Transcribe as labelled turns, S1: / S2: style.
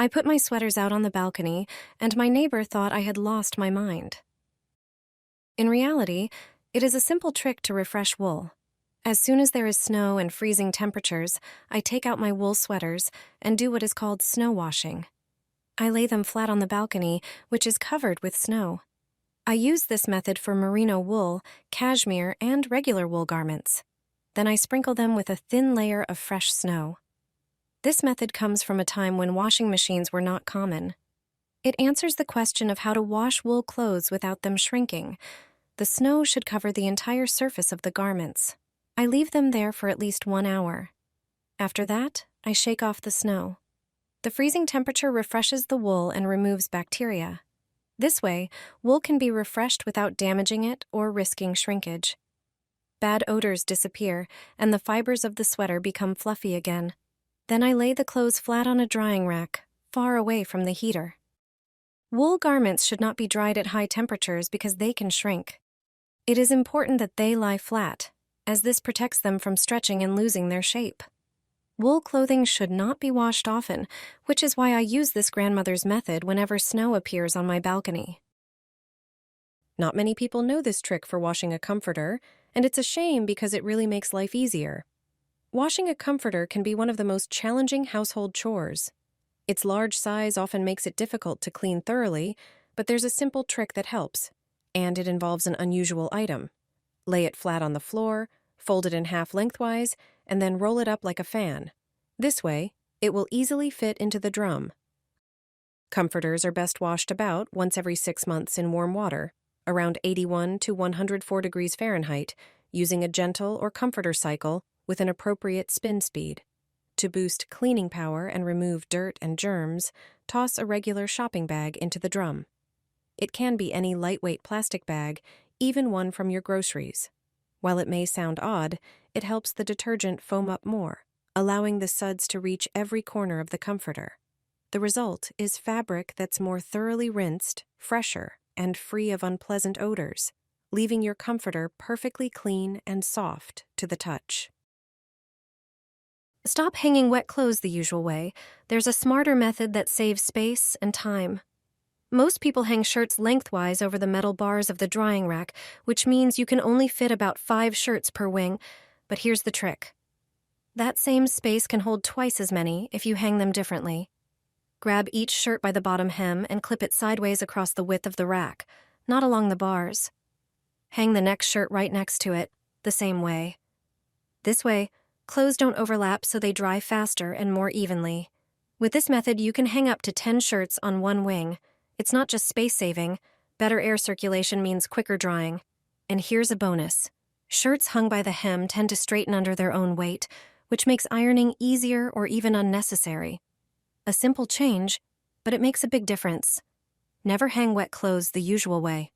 S1: I put my sweaters out on the balcony, and my neighbor thought I had lost my mind. In reality, it is a simple trick to refresh wool. As soon as there is snow and freezing temperatures, I take out my wool sweaters and do what is called snow washing. I lay them flat on the balcony, which is covered with snow. I use this method for merino wool, cashmere, and regular wool garments. Then I sprinkle them with a thin layer of fresh snow. This method comes from a time when washing machines were not common. It answers the question of how to wash wool clothes without them shrinking. The snow should cover the entire surface of the garments. I leave them there for at least 1 hour. After that, I shake off the snow. The freezing temperature refreshes the wool and removes bacteria. This way, wool can be refreshed without damaging it or risking shrinkage. Bad odors disappear, and the fibers of the sweater become fluffy again. Then I lay the clothes flat on a drying rack, far away from the heater. Wool garments should not be dried at high temperatures because they can shrink. It is important that they lie flat, as this protects them from stretching and losing their shape. Wool clothing should not be washed often, which is why I use this grandmother's method whenever snow appears on my balcony. Not many people know this trick for washing a comforter, and it's a shame because it really makes life easier. Washing a comforter can be one of the most challenging household chores. Its large size often makes it difficult to clean thoroughly, but there's a simple trick that helps, and it involves an unusual item. Lay it flat on the floor, fold it in half lengthwise, and then roll it up like a fan. This way, it will easily fit into the drum. Comforters are best washed about once every 6 months in warm water, around 81 to 104 degrees Fahrenheit, using a gentle or comforter cycle with an appropriate spin speed. To boost cleaning power and remove dirt and germs, toss a regular shopping bag into the drum. It can be any lightweight plastic bag, even one from your groceries. While it may sound odd, it helps the detergent foam up more, allowing the suds to reach every corner of the comforter. The result is fabric that's more thoroughly rinsed, fresher, and free of unpleasant odors, leaving your comforter perfectly clean and soft to the touch. Stop hanging wet clothes the usual way. There's a smarter method that saves space and time. Most people hang shirts lengthwise over the metal bars of the drying rack, which means you can only fit about 5 shirts per wing, but here's the trick. That same space can hold twice as many if you hang them differently. Grab each shirt by the bottom hem and clip it sideways across the width of the rack, not along the bars. Hang the next shirt right next to it, the same way. This way, clothes don't overlap so they dry faster and more evenly. With this method, you can hang up to 10 shirts on one wing. It's not just space-saving. Better air circulation means quicker drying. And here's a bonus. Shirts hung by the hem tend to straighten under their own weight, which makes ironing easier or even unnecessary. A simple change, but it makes a big difference. Never hang wet clothes the usual way.